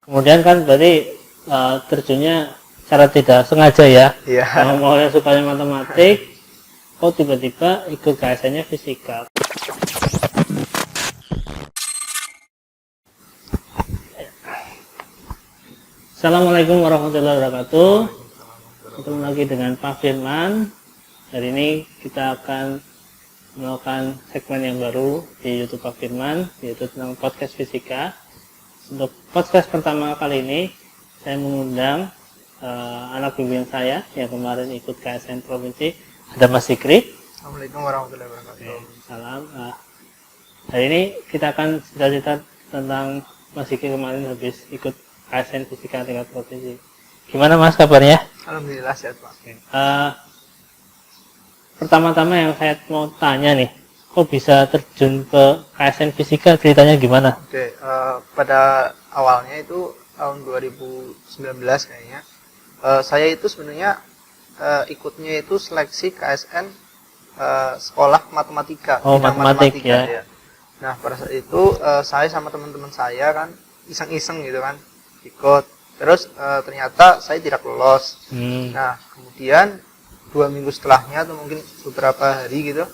Kemudian kan berarti terjunnya secara tidak sengaja ya. Iya. Mau sukanya matematik, kok tiba-tiba ikut KSN-nya fisika. Assalamualaikum warahmatullahi wabarakatuh. Ketemu lagi dengan Pak Firman. Hari ini kita akan melakukan segmen yang baru di YouTube Pak Firman, yaitu tentang podcast fisika. Untuk podcast pertama kali ini, saya mengundang anak bimbing saya yang kemarin ikut KSN Provinsi, ada Mas Sikri. Assalamualaikum warahmatullahi wabarakatuh. Salam. Hari ini kita akan cerita tentang Mas Sikri kemarin habis ikut KSN Fisika tingkat provinsi. Gimana Mas kabarnya? Alhamdulillah sehat Pak. Pertama-tama yang saya mau tanya nih, kok bisa terjun ke KSN Fisika, ceritanya gimana? Oke, pada awalnya itu tahun 2019 kayaknya, saya itu sebenarnya ikutnya itu seleksi KSN sekolah matematika. Oh, matematika ya. Nah, pada saat itu saya sama teman-teman saya kan iseng-iseng gitu kan ikut, terus ternyata saya tidak lolos. Nah, kemudian 2 minggu setelahnya atau mungkin beberapa hari gitu,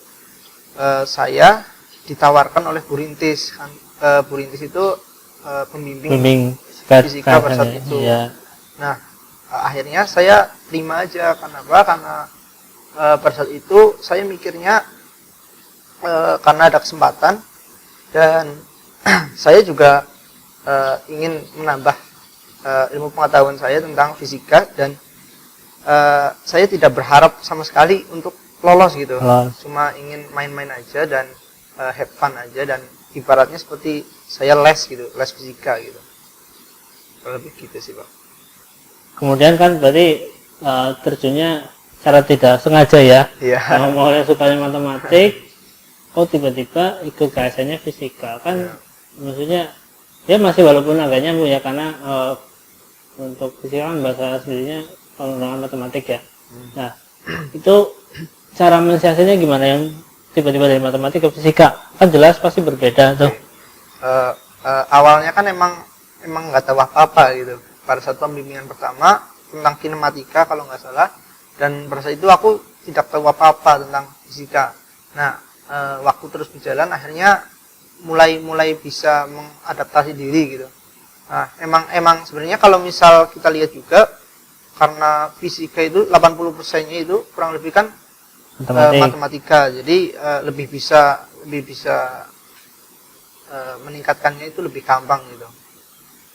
saya ditawarkan oleh Bu Rintis kan. Bu Rintis itu pembimbing fisika pada saat itu. Ya. Nah, akhirnya saya terima aja. Kenapa? Karena pada saat itu saya mikirnya karena ada kesempatan dan saya juga ingin menambah ilmu pengetahuan saya tentang fisika, dan saya tidak berharap sama sekali untuk lolos gitu. Cuma ingin main-main aja dan have fun aja, dan ibaratnya seperti saya les gitu, les fisika gitu. Lebih gitu sih Pak. Kemudian kan berarti terjunnya secara tidak sengaja ya. Iya. Mau sukanya matematik, kok tiba-tiba ikut KSN-nya fisika kan? Maksudnya ya masih walaupun agak nyambung ya, karena untuk fisika kan bahasa sendirinya pengembangan matematik ya. Nah, itu cara mensiasatinya gimana, yang tiba-tiba dari matematik ke fisika? Kan jelas pasti berbeda tuh. Awalnya kan emang nggak tahu apa-apa gitu. Pada saat pembimbingan pertama tentang kinematika kalau nggak salah, dan pada saat itu aku tidak tahu apa-apa tentang fisika. Nah, waktu terus berjalan akhirnya mulai bisa mengadaptasi diri gitu. Nah, emang sebenarnya kalau misal kita lihat juga, karena fisika itu 80%-nya itu kurang lebih kan matematika. Jadi lebih bisa meningkatkannya itu lebih gampang gitu.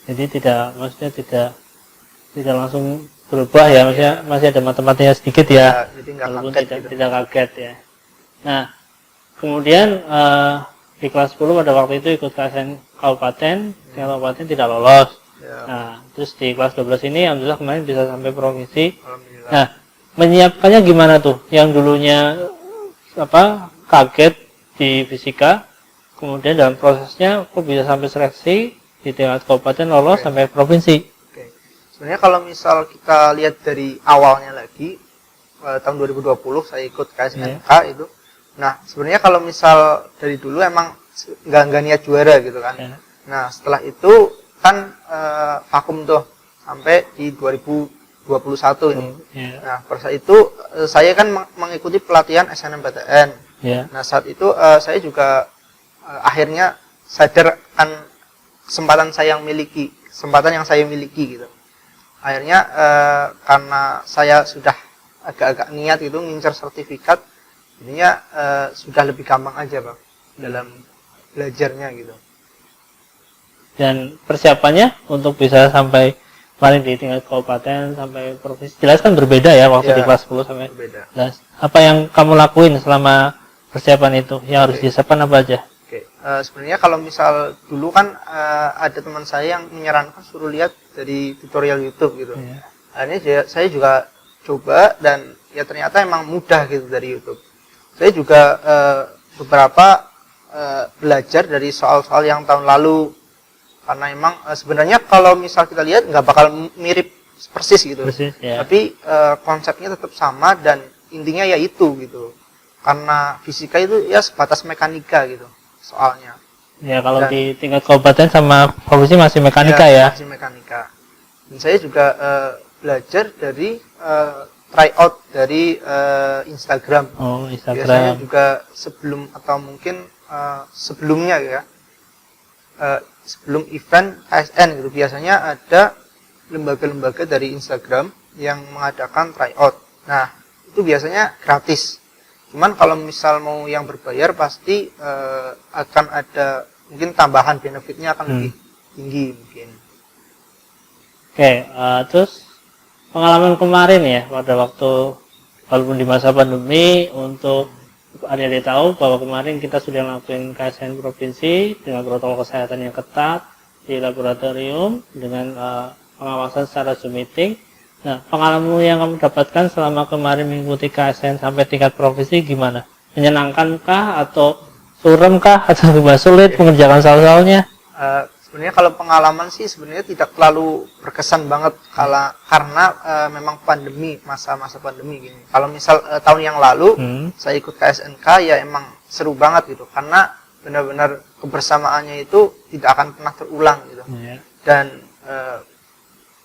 Jadi maksudnya tidak langsung berubah ya, maksudnya masih ada matematikanya sedikit ya. Jadi nggak walaupun kaget gitu. tidak kaget ya. Nah, kemudian di kelas 10 pada waktu itu ikut KSN kabupaten, kabupaten tidak lolos. Ya. Nah, terus di kelas 12 ini alhamdulillah kemarin bisa sampai provinsi. Alhamdulillah. Nah, menyiapkannya gimana tuh? Yang dulunya kaget di fisika, kemudian dalam prosesnya kok bisa sampai seleksi di tingkat kabupaten lolos sampai provinsi. Oke. Sebenarnya kalau misal kita lihat dari awalnya lagi, tahun 2020 saya ikut KSNK itu. Nah, sebenarnya kalau misal dari dulu emang nggak niat juara gitu kan. Nah, setelah itu kan vakum tuh sampai di 2021 ini. Nah, pada saat itu saya kan mengikuti pelatihan SNMPTN. Nah, saat itu saya juga akhirnya sadar kan kesempatan yang saya miliki gitu. Akhirnya karena saya sudah agak-agak niat gitu ngincar sertifikat, jadinya sudah lebih gampang aja Bang dalam belajarnya gitu. Dan persiapannya untuk bisa sampai paling di tingkat kabupaten sampai provinsi, jelas kan berbeda ya waktu di kelas 10 sampai berbeda. Jelas. Apa yang kamu lakuin selama persiapan itu? Yang harus disiapkan apa aja? Sebenarnya kalau misal dulu kan ada teman saya yang menyarankan suruh lihat dari tutorial YouTube gitu. Akhirnya saya juga coba, dan ya ternyata emang mudah gitu dari YouTube. Saya juga beberapa belajar dari soal-soal yang tahun lalu, karena emang sebenarnya kalau misal kita lihat nggak bakal mirip persis gitu. Tapi konsepnya tetap sama dan intinya ya itu gitu. Karena fisika itu ya sebatas mekanika gitu soalnya. Ya kalau di tingkat kabupaten sama provinsi masih mekanika ya. Masih mekanika. fisika. Dan saya juga belajar dari tryout dari Instagram. Oh, Instagram. Biasanya juga sebelum atau mungkin sebelumnya ya, sebelum event KSN gitu, biasanya ada lembaga-lembaga dari Instagram yang mengadakan tryout. Nah, itu biasanya gratis. Cuman kalau misal mau yang berbayar pasti akan ada mungkin tambahan benefitnya akan lebih tinggi mungkin. Oke, terus pengalaman kemarin ya pada waktu walaupun di masa pandemi, untuk adik-adik tahu bahwa kemarin kita sudah melakukan KSN provinsi dengan protokol kesehatan yang ketat di laboratorium dengan pengawasan secara Zoom meeting. Nah, pengalaman yang kamu dapatkan selama kemarin mengikuti KSN sampai tingkat provinsi gimana? Menyenangkankah atau suremkah atau lebih sulit mengerjakan soal-soalnya? Sebenarnya kalau pengalaman sih sebenarnya tidak terlalu berkesan banget karena memang pandemi, masa-masa pandemi gini. Kalau misal tahun yang lalu saya ikut KSNK ya emang seru banget gitu, karena benar-benar kebersamaannya itu tidak akan pernah terulang gitu. Dan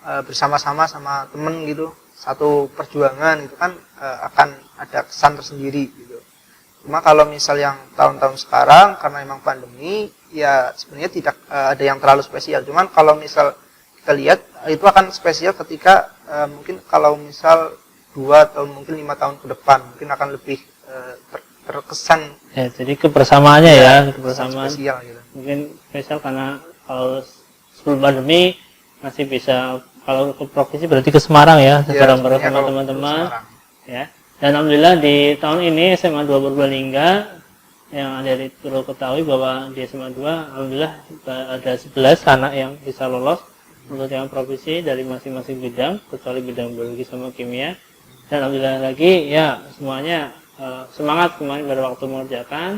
bersama-sama sama temen gitu, satu perjuangan itu kan akan ada kesan tersendiri gitu. Cuma kalau misal yang tahun-tahun sekarang karena memang pandemi ya sebenarnya tidak ada yang terlalu spesial. Cuman kalau misal kita lihat itu akan spesial ketika mungkin kalau misal 2 atau mungkin 5 tahun ke depan mungkin akan lebih terkesan. Ya, jadi kebersamaannya ya kebersamaan spesial gitu. Mungkin spesial karena kalau sebelum pandemi masih bisa, kalau ke provinsi berarti ke Semarang ya, bareng-bareng sama teman-teman ya. Dan alhamdulillah di tahun ini SMA 2 Purbalingga yang ada perlu ketahui bahwa di SMA 2 alhamdulillah ada 11 anak yang bisa lolos untuk yang provinsi dari masing-masing bidang kecuali bidang biologi sama kimia. Dan alhamdulillah lagi ya semuanya semangat kemarin pada waktu mengerjakan,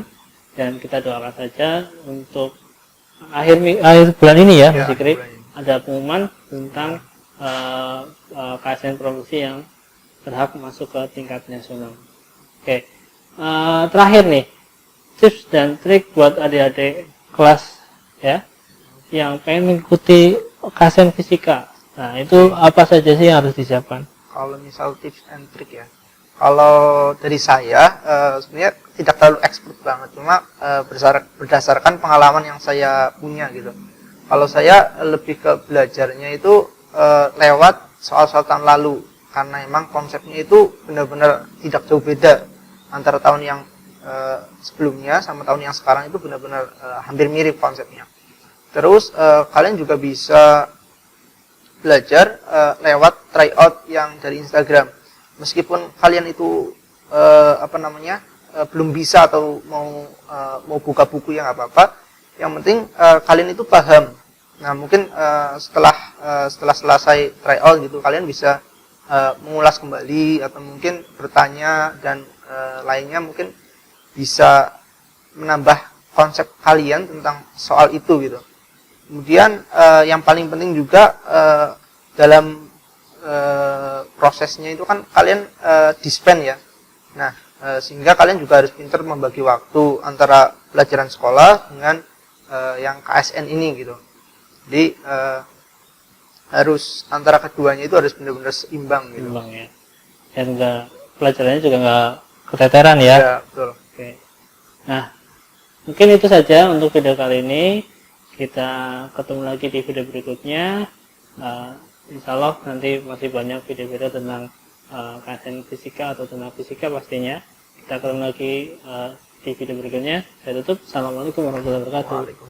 dan kita doakan saja untuk akhir bulan ini ya, Mas Fikri, ada pengumuman tentang KSN provinsi yang berhak masuk ke tingkat nasional. Oke, terakhir nih, tips dan trik buat adik-adik kelas ya yang pengen mengikuti KSN fisika. Nah, itu apa saja sih yang harus disiapkan? Kalau misal tips and trik ya, kalau dari saya sebenarnya tidak terlalu expert banget, cuma berdasarkan pengalaman yang saya punya gitu. Kalau saya lebih ke belajarnya itu lewat soal-soal tahun lalu, karena emang konsepnya itu benar-benar tidak jauh beda antara tahun yang sebelumnya sama tahun yang sekarang, itu benar-benar hampir mirip konsepnya. Terus kalian juga bisa belajar lewat tryout yang dari Instagram. Meskipun kalian itu belum bisa atau mau buka buku yang apa-apa, yang penting kalian itu paham. Nah, mungkin setelah selesai tryout gitu, kalian bisa mengulas kembali atau mungkin bertanya dan lainnya, mungkin bisa menambah konsep kalian tentang soal itu gitu. Kemudian yang paling penting juga dalam prosesnya itu kan kalian dispen ya. Nah, sehingga kalian juga harus pintar membagi waktu antara pelajaran sekolah dengan yang KSN ini gitu. Jadi harus antara keduanya itu harus benar-benar seimbang gitu. Seimbang ya. Dan pelajarannya juga nggak keteteran ya. Ya, betul. Oke. Nah, mungkin itu saja untuk video kali ini. Kita ketemu lagi di video berikutnya. Insya Allah nanti masih banyak video-video tentang KSN fisika atau tentang fisika pastinya. Kita ketemu lagi di video berikutnya. Saya tutup. Assalamualaikum warahmatullahi wabarakatuh.